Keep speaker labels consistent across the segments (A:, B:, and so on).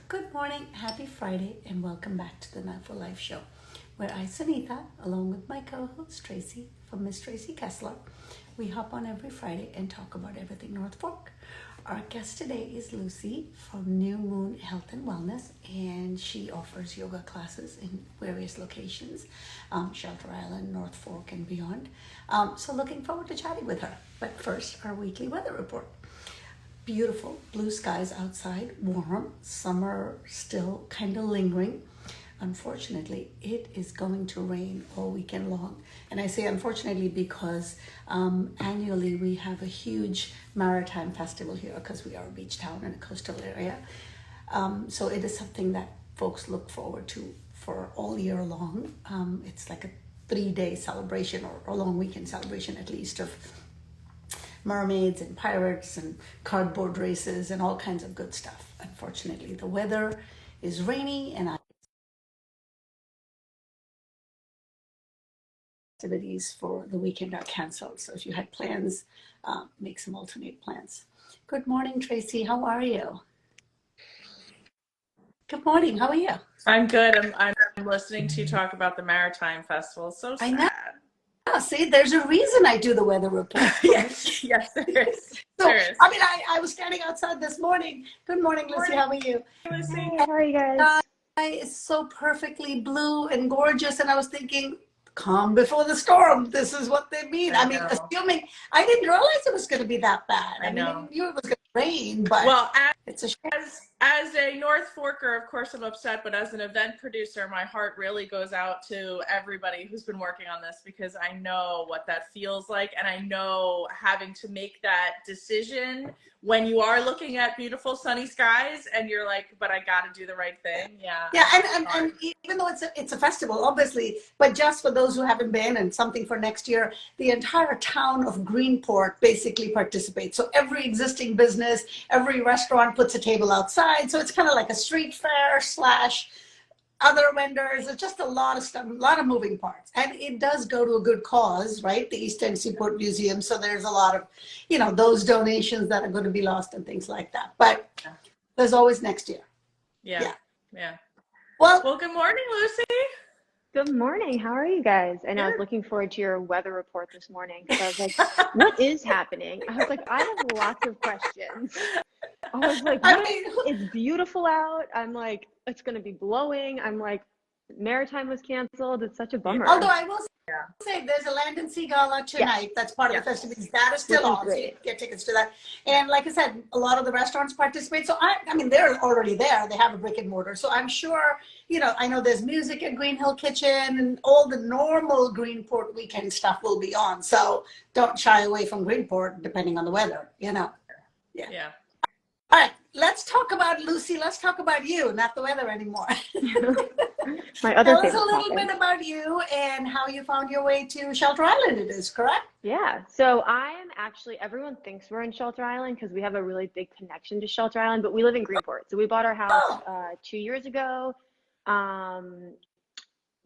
A: Good morning, happy Friday, and welcome back to the NOFO Life Show, where I, Sunitha, along with my co-host Tracy from Miss Tracy Kessler, we hop on every Friday and talk about everything North Fork. Our guest today is Lucy from New Moon Health and Wellness, and she offers yoga classes in various locations, Shelter Island, North Fork, and beyond. So looking forward to chatting with her. But first, our weekly weather report. Beautiful blue skies outside, warm, summer still kind of lingering. Unfortunately, it is going to rain all weekend long. And I say unfortunately because annually we have a huge maritime festival here because we are a beach town in a coastal area. So it is something that folks look forward to for all year long. It's like a 3-day celebration or a long weekend celebration at least of mermaids and pirates and cardboard races and all kinds of good stuff. Unfortunately, the weather is rainy and activities for the weekend are canceled. So if you had plans, make some alternate plans. Good morning, Tracy. How are you? Good morning. How are you?
B: I'm good. I'm listening to you talk about the Maritime Festival. So
A: I
B: sad.
A: know. See, there's a reason I do the weather report.
B: yes, there is.
A: So,
B: There is.
A: I mean, I was standing outside this morning. Good morning, Lucy. How are you?
B: Lucy.
C: Hey, how are you guys?
A: It's so perfectly blue and gorgeous, and I was thinking, calm before the storm. This is what they mean. I mean, assuming I didn't realize it was going to be that bad. I mean, I knew it was going to rain, but
B: well,
A: it's a shame.
B: as a North Forker, of course, I'm upset. But as an event producer, my heart really goes out to everybody who's been working on this because I know what that feels like, and I know having to make that decision when you are looking at beautiful sunny skies and you're like, but I got to do the right thing.
A: Yeah, and even though it's a festival, obviously, but just for those who haven't been and something for next year, the entire town of Greenport basically participates. So every existing business, every restaurant puts a table outside. So it's kind of like a street fair slash other vendors. It's just a lot of stuff, a lot of moving parts. And it does go to a good cause, right? The East End Seaport Museum. So there's a lot of, those donations that are going to be lost and things like that. But there's always next year.
B: Yeah.
A: Well,
B: good morning, Lucy.
C: Good morning. How are you guys? And I was looking forward to your weather report this morning because I was like, what is happening? I was like, I have lots of questions. I was like, it's beautiful out. I'm like, it's going to be blowing. I'm like, Maritime was canceled. It's such a bummer.
A: Although I will say there's a Land and Sea Gala tonight. That's part of the festivities. That is still on. So you can get tickets to that. And like I said, a lot of the restaurants participate. So I mean, they're already there. They have a brick and mortar. So I'm sure, I know there's music at Green Hill Kitchen and all the normal Greenport weekend stuff will be on. So don't shy away from Greenport depending on the weather, Yeah. All right, let's talk about Lucy. Let's talk about you, not the weather anymore.
C: My other
A: Tell us a little bit about you and how you found your way to Shelter Island. It is correct?
C: Yeah. So I am actually, everyone thinks we're in Shelter Island because we have a really big connection to Shelter Island, but we live in Greenport. So we bought our house 2 years ago.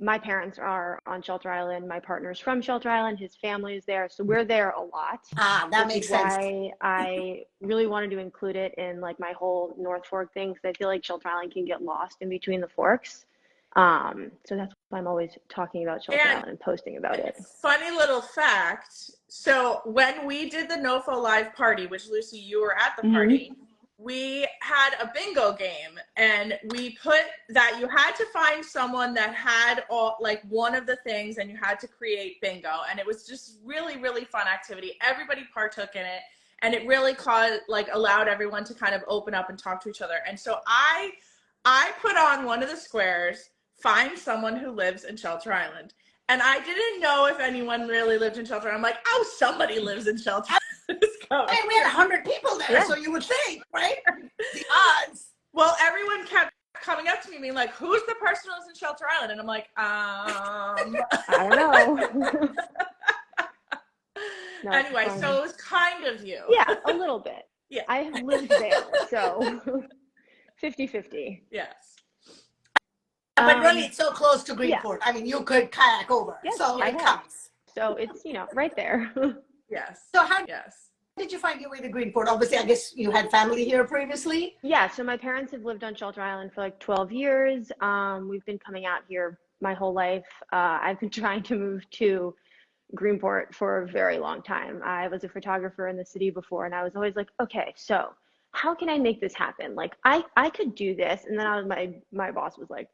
C: My parents are on Shelter Island. My partner's from Shelter Island. His family is there. So we're there a lot.
A: That makes sense.
C: Why I really wanted to include it in like my whole North Fork thing because I feel like Shelter Island can get lost in between the forks. So that's why I'm always talking about Shelter Island and posting about it.
B: Funny little fact. So when we did the NOFO live party, which Lucy, you were at the party, we had a bingo game and we put that you had to find someone that had all like one of the things and you had to create bingo. And it was just really, really fun activity. Everybody partook in it and it really allowed everyone to kind of open up and talk to each other. And so I put on one of the squares, find someone who lives in Shelter Island. And I didn't know if anyone really lived in Shelter. I'm like, oh, somebody lives in Shelter.
A: And we had 100 people there, so you would think, right? The odds.
B: Well, everyone kept coming up to me being like, who's the person who lives in Shelter Island? And I'm like,
C: I don't know.
B: No, anyway, so it was kind of you.
C: Yeah, a little bit.
B: Yeah.
C: I have lived there, so 50-50.
B: Yes.
A: But really, it's so close to Greenport. I mean, you could kayak over,
C: yes,
A: so it counts.
C: So it's, right there.
B: Yes.
A: So how did you find your way to Greenport? Obviously, I guess you had family here previously.
C: Yeah, so my parents have lived on Shelter Island for like 12 years. We've been coming out here my whole life. I've been trying to move to Greenport for a very long time. I was a photographer in the city before, and I was always like, okay, so how can I make this happen? Like I could do this. And then my boss was like,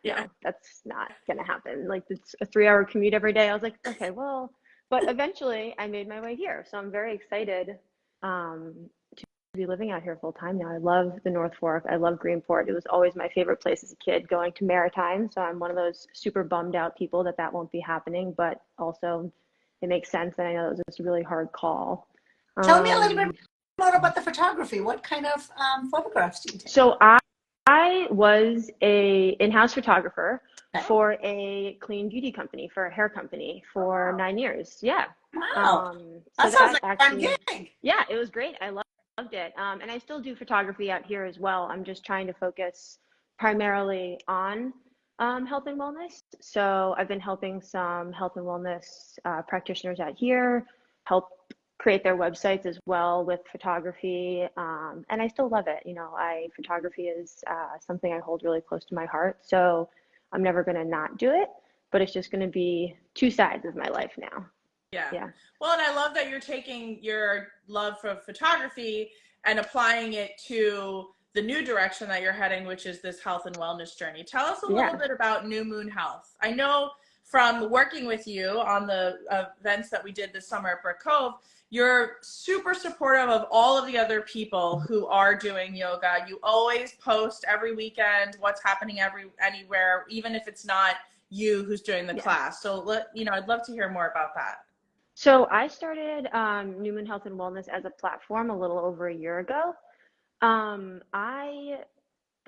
C: no, that's not gonna happen. Like it's a 3-hour commute every day. I was like, okay, well, but eventually I made my way here. So I'm very excited to be living out here full time now. I love the North Fork. I love Greenport. It was always my favorite place as a kid, going to Maritime. So I'm one of those super bummed out people that won't be happening, but also it makes sense. And I know it was just a really hard call.
A: Tell me a little bit more about the photography. What kind of photographs do you take?
C: So I was a in-house photographer for a clean beauty company, for a hair company for 9 years. Yeah.
A: Wow.
C: So
A: that sounds like a fun gig.
C: Yeah, it was great. I loved it. And I still do photography out here as well. I'm just trying to focus primarily on health and wellness. So I've been helping some health and wellness practitioners out here, help create their websites as well with photography. And I still love it. You know, photography is something I hold really close to my heart. So I'm never going to not do it, but it's just going to be two sides of my life now.
B: Yeah. Well, and I love that you're taking your love for photography and applying it to the new direction that you're heading, which is this health and wellness journey. Tell us a little bit about New Moon Health. I know from working with you on the events that we did this summer at Brick Cove, you're super supportive of all of the other people who are doing yoga. You always post every weekend what's happening anywhere, even if it's not you who's doing the class. So I'd love to hear more about that.
C: So I started New Moon Health and Wellness as a platform a little over a year ago. The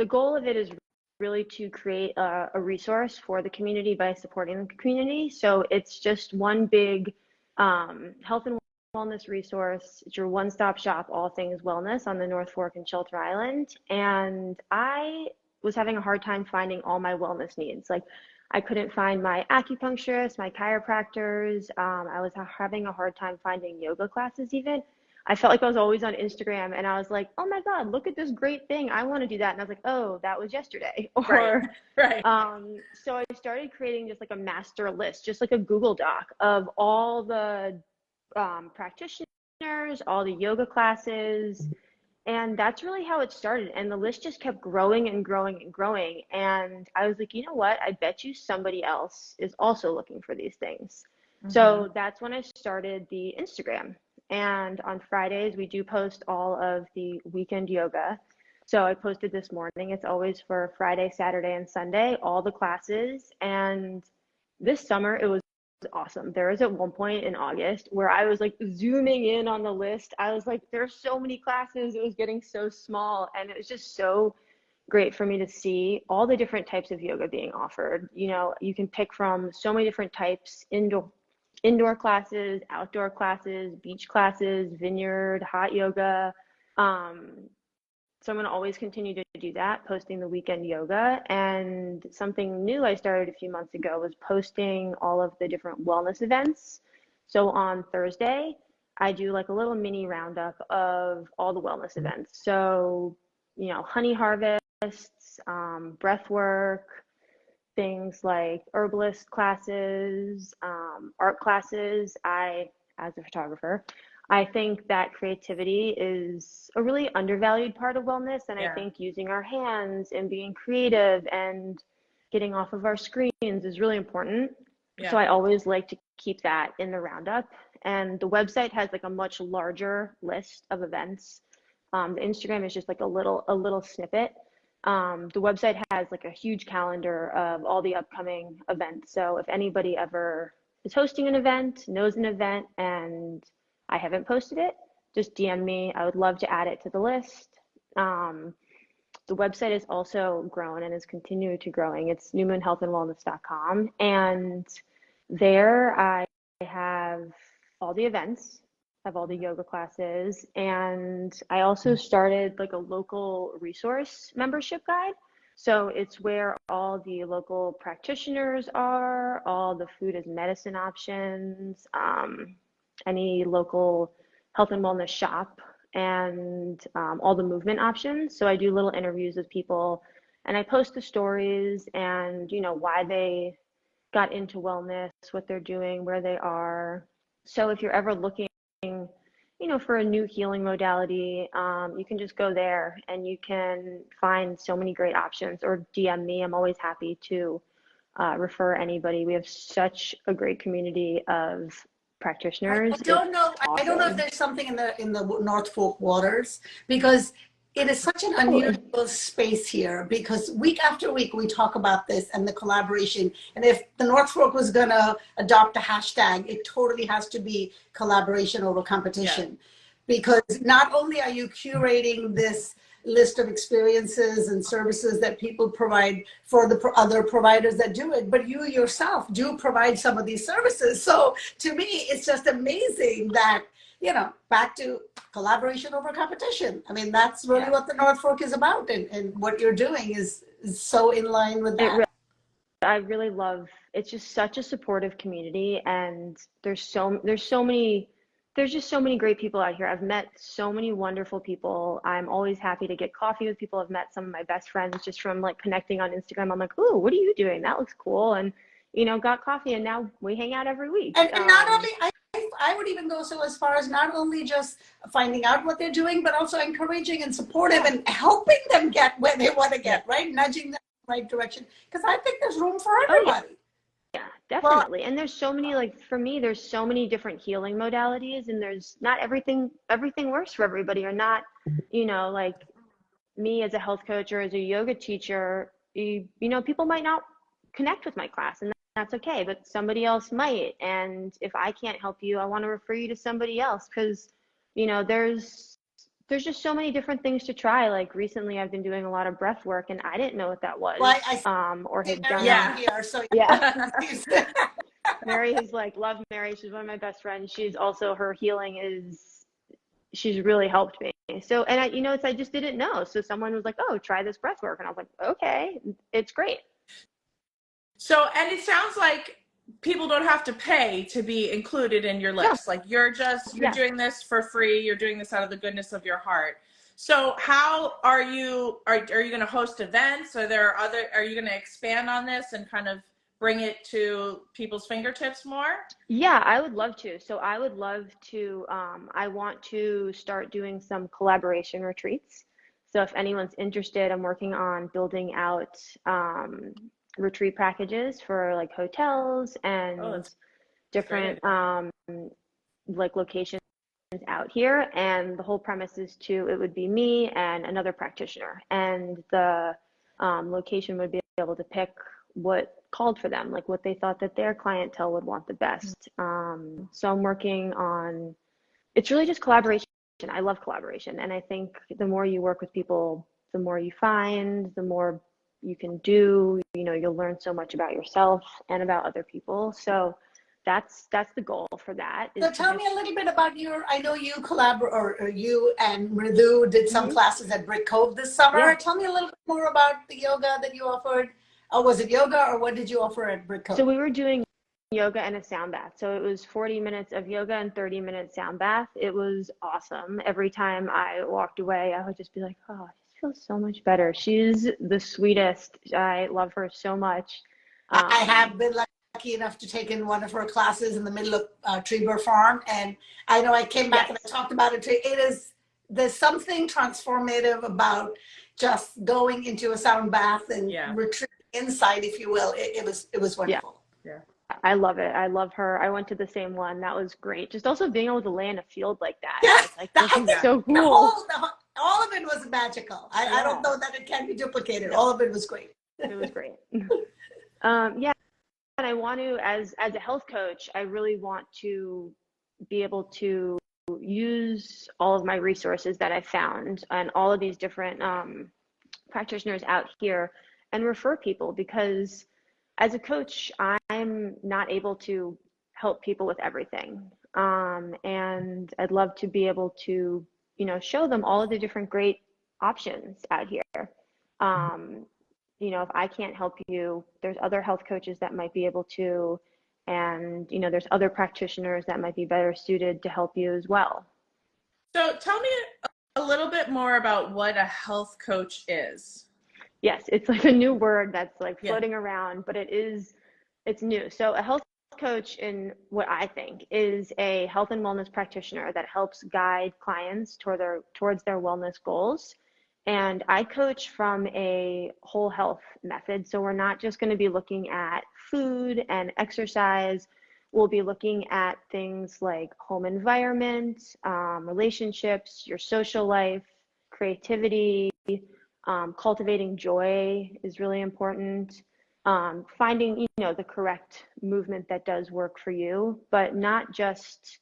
C: goal of it is really to create a resource for the community by supporting the community. So it's just one big health and wellness resource. It's your one-stop shop, all things wellness on the North Fork and Shelter Island. And I was having a hard time finding all my wellness needs. Like I couldn't find my acupuncturist, my chiropractors. I was having a hard time finding yoga classes even. I felt like I was always on Instagram and I was like, oh my God, look at this great thing. I want to do that. And I was like, oh, that was yesterday.
B: Right.
C: So I started creating just like a master list, just like a Google Doc of all the practitioners, all the yoga classes. And that's really how it started. And the list just kept growing and growing and growing. And I was like, you know what? I bet you somebody else is also looking for these things. Mm-hmm. So that's when I started the Instagram. And on Fridays, we do post all of the weekend yoga. So I posted this morning. It's always for Friday, Saturday, and Sunday, all the classes. And this summer, it was awesome. There was at one point in August where I was like zooming in on the list. I was like, there's so many classes. It was getting so small. And it was just so great for me to see all the different types of yoga being offered. You know, you can pick from so many different types: indoor classes, outdoor classes, beach classes, vineyard, hot yoga. So I'm going to always continue to do that, posting the weekend yoga. And something new I started a few months ago was posting all of the different wellness events. So on Thursday, I do like a little mini roundup of all the wellness events. So, you know, honey harvests, breath work, things like herbalist classes, art classes. As a photographer, I think that creativity is a really undervalued part of wellness. And I think using our hands and being creative and getting off of our screens is really important. Yeah. So I always like to keep that in the roundup. And the website has like a much larger list of events. The Instagram is just like a little snippet. The website has like a huge calendar of all the upcoming events. So if anybody ever is hosting an event, knows an event, and I haven't posted it, just DM me. I would love to add it to the list. The website is also grown and is continuing to growing. It's newmoonhealthandwellness.com. And there I have all the events, have all the yoga classes. And I also started like a local resource membership guide. So it's where all the local practitioners are, all the food as medicine options, any local health and wellness shop and all the movement options. So I do little interviews with people and I post the stories and, why they got into wellness, what they're doing, where they are. So if you're ever looking, for a new healing modality, you can just go there and you can find so many great options, or DM me. I'm always happy to refer anybody. We have such a great community of practitioners.
A: I don't know.
C: Awesome.
A: I don't know if there's something in the North Fork waters, because it is such an unusual space here, because week after week we talk about this and the collaboration. And if the North Fork was going to adopt a hashtag, it totally has to be collaboration over competition. Yeah. Because not only are you curating this list of experiences and services that people provide for the other providers that do it, but you yourself do provide some of these services. So to me, it's just amazing that, back to collaboration over competition. I mean, that's really what the North Fork is about, and what you're doing is so in line with that.
C: I really love, it's just such a supportive community, and there's just so many great people out here. I've met so many wonderful people. I'm always happy to get coffee with people. I've met some of my best friends just from connecting on Instagram. I'm like, "Ooh, what are you doing? That looks cool." And got coffee, and now we hang out every week.
A: And not only, I would even go so as far as not only just finding out what they're doing, but also encouraging and supportive and helping them get where they want to get, right? Nudging them in the right direction. Because I think there's room for everybody.
C: Yeah, definitely. And there's so many, for me, there's so many different healing modalities, and there's not everything works for everybody, or not, me as a health coach or as a yoga teacher, people might not connect with my class, and that's okay, but somebody else might. And if I can't help you, I want to refer you to somebody else, because, there's just so many different things to try. Like recently I've been doing a lot of breath work, and I didn't know what that was. Or had done.
A: Here, so
C: Mary is love Mary. She's one of my best friends. She's also, her healing she's really helped me. So, and I just didn't know. So someone was like, "Oh, try this breath work." And I was like, "Okay, it's great."
B: So, and it sounds like people don't have to pay to be included in your list. You're doing this for free. You're doing this out of the goodness of your heart. So how are you going to host events? Are you going to expand on this and kind of bring it to people's fingertips more?
C: Yeah, I would love to. So I would love to, I want to start doing some collaboration retreats. So if anyone's interested, I'm working on building out retreat packages for hotels and different locations out here. And the whole premise is it would be me and another practitioner, and the location would be able to pick what called for them, what they thought that their clientele would want the best. So I'm working on, it's really just collaboration. I love collaboration. And I think the more you work with people, the more you find, the more you can do, you'll learn so much about yourself and about other people. So that's the goal for that.
A: So tell me a little bit about I know you you and Mridu did some classes at Brick Cove this summer. Yeah. Tell me a little bit more about the yoga that you offered. Was it yoga, or what did you offer at Brick Cove?
C: So we were doing yoga and a sound bath. So it was 40 minutes of yoga and 30-minute sound bath. It was awesome. Every time I walked away, I would just be like, "Oh, I just feel so much better." She's the sweetest. I love her so much.
A: I have been lucky enough to take in one of her classes in the middle of Treebur Farm, and I know I came back and I talked about it. There's something transformative about just going into a sound bath and retreat inside, if you will. It was wonderful.
C: Yeah. I love it. I love her. I went to the same one. That was great. Just also being able to lay in a field like that.
A: Yes,
C: this is so cool.
A: All of it was magical. I don't know that it can be duplicated. All of it was great.
C: It was great. And I want to, as a health coach, I really want to be able to use all of my resources that I've found and all of these different practitioners out here and refer people, because as a coach, I'm not able to help people with everything. And I'd love to be able to, show them all of the different great options out here. If I can't help you, there's other health coaches that might be able to, and, there's other practitioners that might be better suited to help you as well.
B: So tell me a little bit more about what a health coach is.
C: Yes, it's like a new word that's like floating around, but it's new. So a health coach, in what I think, is a health and wellness practitioner that helps guide clients towards their wellness goals. And I coach from a whole health method. So we're not just going to be looking at food and exercise. We'll be looking at things like home environment, relationships, your social life, creativity, cultivating joy is really important. Finding, the correct movement that does work for you, but not just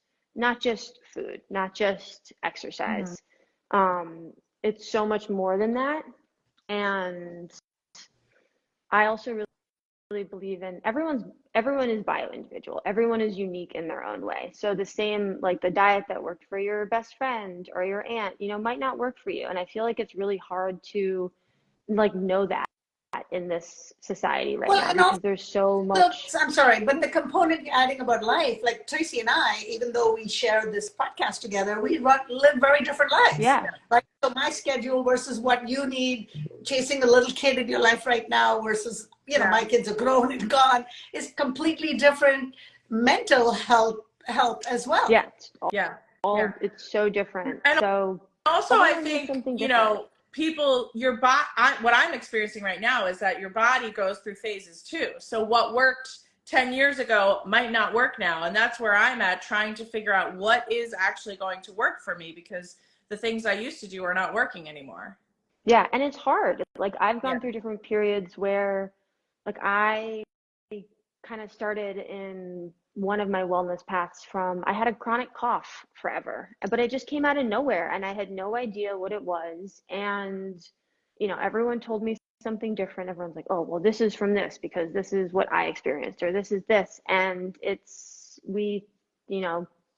C: food, not just exercise. It's so much more than that. And I also really believe in everyone is bio-individual. Everyone is unique in their own way. So the same, like the diet that worked for your best friend or your aunt, might not work for you. And I feel like it's really hard to know that in this society right now, because there's so much.
A: I'm sorry, but the component you're adding about life, like Tracy and I, even though we share this podcast together, we live very different lives.
C: Yeah.
A: Right. So my schedule versus what you need, chasing a little kid in your life right now versus, my kids are grown and gone, is completely different. Mental health as well.
C: Yeah. It's so different.
B: And
C: so
B: also, I think, people, your body, what I'm experiencing right now is that your body goes through phases too. So what worked 10 years ago might not work now. And that's where I'm at, trying to figure out what is actually going to work for me, because the things I used to do are not working anymore.
C: Yeah. And it's hard. Like I've gone through different periods where I kind of started in one of my wellness paths from, I had a chronic cough forever, but it just came out of nowhere and I had no idea what it was. And, everyone told me something different. Everyone's like, oh, well, this is from this because this is what I experienced, or this is this. And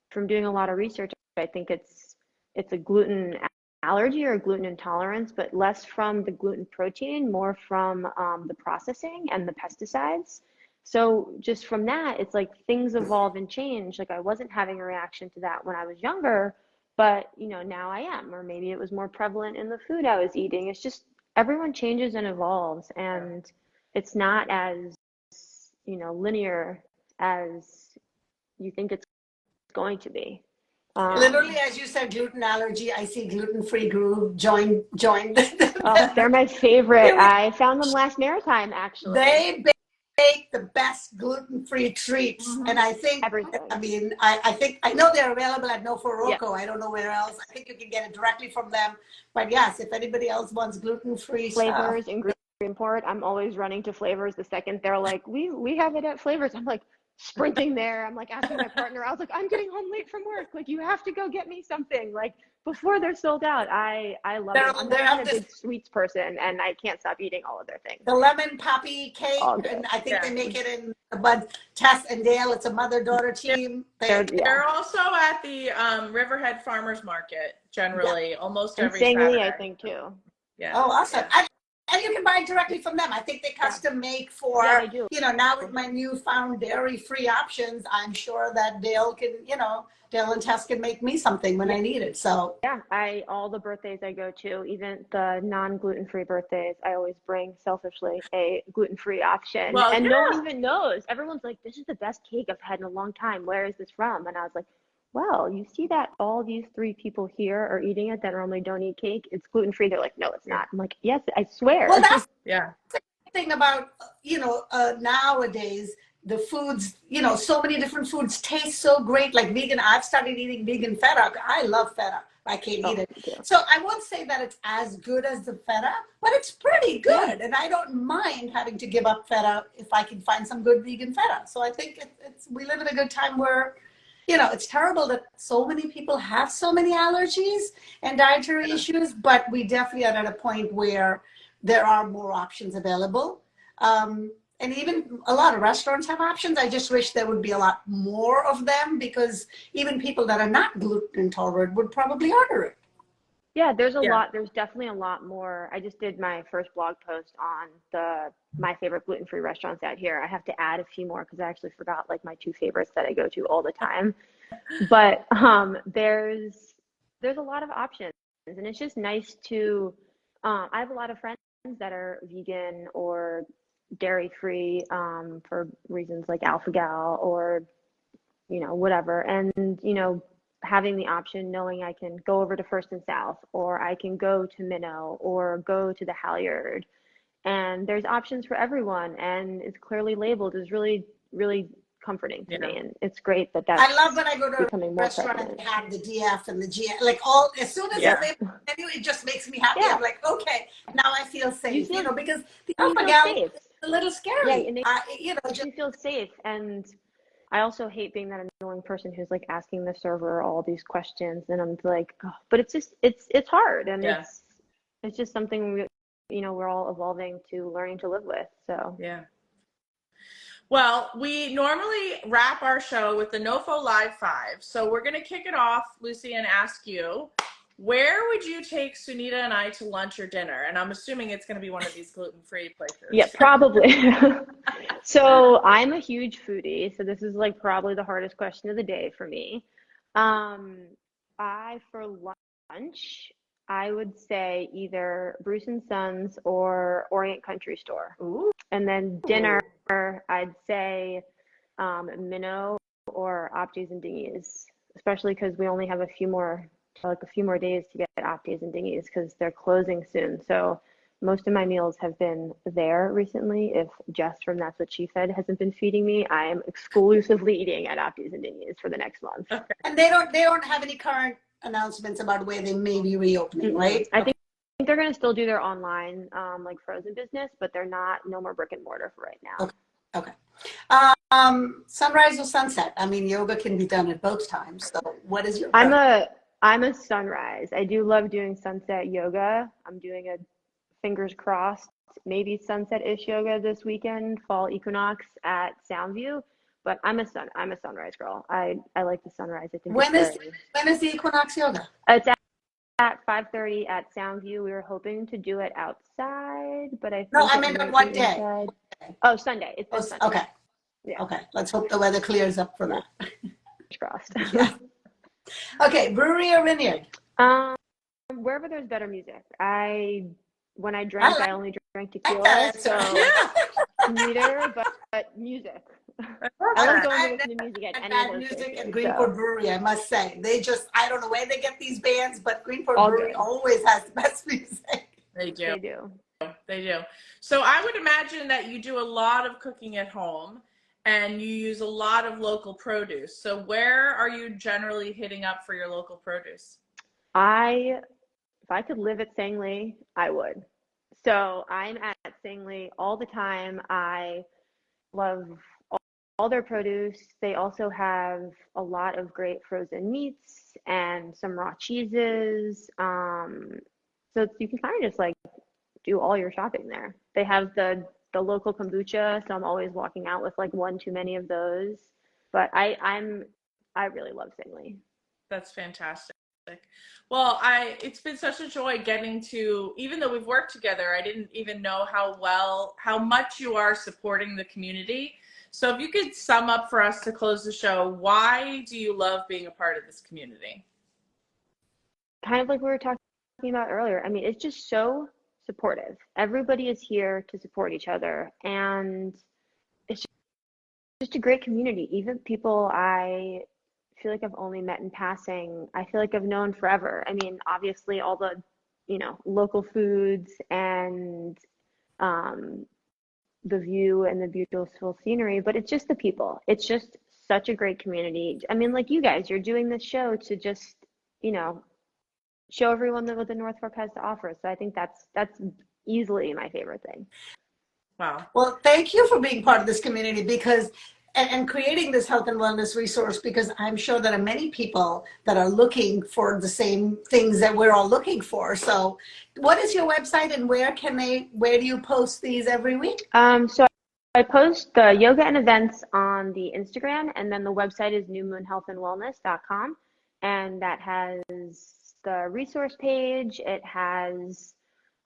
C: from doing a lot of research, I think it's a gluten allergy or gluten intolerance, but less from the gluten protein, more from the processing and the pesticides. So just from that, it's like things evolve and change. Like I wasn't having a reaction to that when I was younger, but now I am, or maybe it was more prevalent in the food I was eating. It's just everyone changes and evolves, and it's not as linear as you think it's going to be.
A: Literally, as you said, gluten allergy. I see gluten-free group. Join.
C: They're my favorite. I found them last Maritime, actually.
A: They make the best gluten-free treats, and I think
C: everything.
A: I know they're available at NOFO.
C: Yeah.
A: I don't know where else. I think you can get it directly from them. But yes, if anybody else wants gluten-free
C: Flavors
A: stuff,
C: and Greenport, I'm always running to Flavors the second they're like, we have it at Flavors. I'm like sprinting there. I'm like asking my partner. I was like, I'm getting home late from work. Like, you have to go get me something. Like before they're sold out. I love them. I'm not a big sweets person, and I can't stop eating all of their things.
A: The lemon poppy cake, and I think they make it in Bud, Tess and Dale. It's a mother-daughter team.
B: They're also at the Riverhead Farmers Market generally, almost every
C: Saturday,
B: Saturday.
C: I think too.
B: Yeah.
A: Oh, awesome. And you can buy it directly from them. I think they custom make for, now with my newfound dairy-free options, I'm sure that Dale and Tess can make me something when I need it. So
C: yeah, all the birthdays I go to, even the non-gluten-free birthdays, I always bring selfishly a gluten-free option. No one even knows. Everyone's like, this is the best cake I've had in a long time. Where is this from? And I was like, well, you see that all these 3 people here are eating it that normally don't eat cake. It's gluten-free. They're like, no, it's not. I'm like, yes, I swear.
A: Well, that's the thing about, nowadays, the foods, so many different foods taste so great. Like vegan, I've started eating vegan feta. I love feta. I can't eat it. So I won't say that it's as good as the feta, but it's pretty good. And I don't mind having to give up feta if I can find some good vegan feta. So I think we live in a good time where, it's terrible that so many people have so many allergies and dietary issues, but we definitely are at a point where there are more options available. And even a lot of restaurants have options. I just wish there would be a lot more of them, because even people that are not gluten intolerant would probably order it.
C: Yeah, there's definitely a lot more. I just did my first blog post on my favorite gluten-free restaurants out here. I have to add a few more because I actually forgot like my 2 favorites that I go to all the time. But there's there's a lot of options, and it's just nice to, I have a lot of friends that are vegan or dairy free, for reasons like alpha gal or, whatever. And, having the option, knowing I can go over to First and South, or I can go to Minnow, or go to the Halyard, and there's options for everyone, and it's clearly labeled, is really, really comforting to me. And it's great that that's
A: I love when I go to
C: becoming
A: a
C: more
A: restaurant
C: prevalent.
A: and they have the DF and the G, like all, as soon as it's labeled menu, it just makes me happy.
C: Yeah.
A: I'm like, okay, now I feel safe, because the
C: you
A: alpha
C: feel
A: gal
C: safe.
A: is a little scary.
C: Yeah, and
A: just
C: you feel safe. And I also hate being that annoying person who's like asking the server all these questions, and I'm like, oh, but it's just it's hard, and it's just something we're all evolving to learning to live with. So
B: yeah. Well, we normally wrap our show with the NOFO Live 5. So we're going to kick it off, Lucy, and ask you, where would you take Sunita and I to lunch or dinner? And I'm assuming it's going to be one of these gluten-free places.
C: Yeah, probably. So I'm a huge foodie, so this is like probably the hardest question of the day for me. For lunch, I would say either Bruce and Sons or Orient Country Store.
B: Ooh.
C: And then dinner, I'd say Minnow or Opties and Dingies, especially because we only have a few more days to get Opties and Dingies because they're closing soon. So most of my meals have been there recently. If Jess from That's What She Fed hasn't been feeding me, I am exclusively eating at Opties and Dingies for the next month.
B: Okay.
A: And they don't have any current announcements about where they may be reopening, right?
C: I think they're going to still do their online like frozen business, but they're no more brick and mortar for right now.
A: Okay. Sunrise or sunset? I mean, yoga can be done at both times. So what is your preference?
C: I'm a sunrise. I do love doing sunset yoga. I'm doing a fingers crossed, maybe sunset-ish yoga this weekend, fall equinox at Soundview. But I'm a sunrise girl. I like the sunrise. I think
A: when is the equinox yoga?
C: It's at 5:30 at Soundview. We were hoping to do it outside, but I meant
A: on what day?
C: Inside. Oh, Sunday. It's this Sunday.
A: Okay.
C: Yeah.
A: Okay. Let's hope the weather clears up for that.
C: Fingers crossed.
A: Yeah. Okay. Brewery or vineyard?
C: Wherever there's better music. When I drank, I only drank tequila, so neither, but music. I love going to listen to music at any of those
A: music
C: places,
A: at Greenport Brewery, I must say. I don't know where they get these bands, but Greenport Brewery always has the best music.
B: They do. So I would imagine that you do a lot of cooking at home and you use a lot of local produce. So where are you generally hitting up for your local produce?
C: If I could live at Sangley, I would. So I'm at Sangley all the time. I love all their produce. They also have a lot of great frozen meats and some raw cheeses. So you can kind of just like do all your shopping there. They have the local kombucha, so I'm always walking out with like one too many of those. But I really love Sangley.
B: That's fantastic. Well, it's been such a joy getting to, even though we've worked together, I didn't even know how much you are supporting the community. So if you could sum up for us to close the show, why do you love being a part of this community?
C: Kind of like we were talking about earlier. I mean, it's just so supportive. Everybody is here to support each other, and it's just a great community. Even people I feel like I've only met in passing, I feel like I've known forever. I mean, obviously all the, local foods and the view and the beautiful scenery, but it's just the people. It's just such a great community. I mean, like you guys, you're doing this show to just, show everyone what the North Fork has to offer. So I think that's easily my favorite thing.
B: Wow.
A: Well, thank you for being part of this community and creating this health and wellness resource, because I'm sure there are many people that are looking for the same things that we're all looking for. So what is your website and where do you post these every week?
C: So I post the yoga and events on the Instagram, and then the website is newmoonhealthandwellness.com. And that has the resource page. It has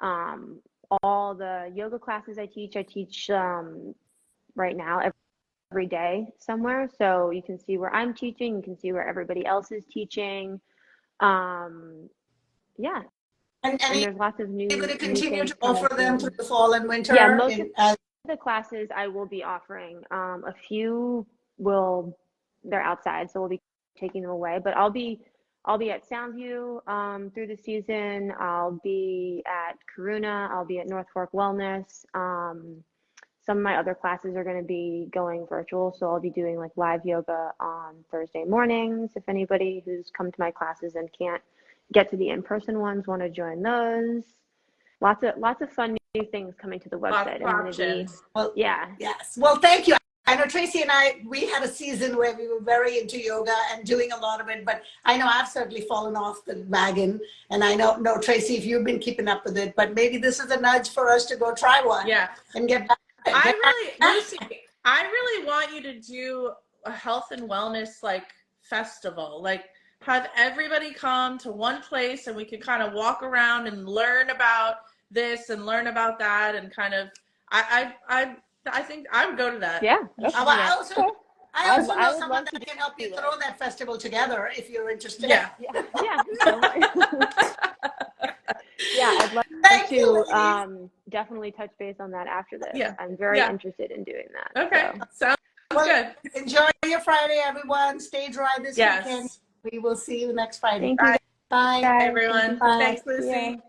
C: all the yoga classes I teach. I teach right now every day somewhere, so you can see where I'm teaching, you can see where everybody else is teaching. Yeah.
A: And
C: there's lots of new,
A: you're going to continue to
C: coming
A: offer them through the fall and winter?
C: Yeah, most of the classes I will be offering. A few they're outside, so we'll be taking them away. But I'll be at Soundview through the season. I'll be at Karuna. I'll be at North Fork Wellness. Some of my other classes are going to be going virtual, so I'll be doing like live yoga on Thursday mornings. If anybody who's come to my classes and can't get to the in-person ones want to join those. Lots of fun new things coming to the website. I'm going to be,
A: well,
C: yeah.
A: Yes. Well, thank you. I know Tracy and we had a season where we were very into yoga and doing a lot of it, but I know I've certainly fallen off the wagon. And I know, Tracy, if you've been keeping up with it, but maybe this is a nudge for us to go try one.
B: Yeah.
A: And get back.
B: Lucy, I really want you to do a health and wellness like festival, like have everybody come to one place and we can kind of walk around and learn about this and learn about that and kind of, I think I would go to that.
C: Yeah.
A: I also know someone that can help you throw that festival together if you're interested.
B: Yeah.
C: Yeah, I'd love to definitely touch base on that after this.
B: Yeah.
C: I'm very interested in doing that.
B: Okay.
C: So.
B: Sounds good.
A: Enjoy your Friday, everyone. Stay dry this weekend. We will see you next Friday.
C: Thank you.
A: Bye.
B: Bye, everyone.
C: Bye.
B: Thanks, Lucy.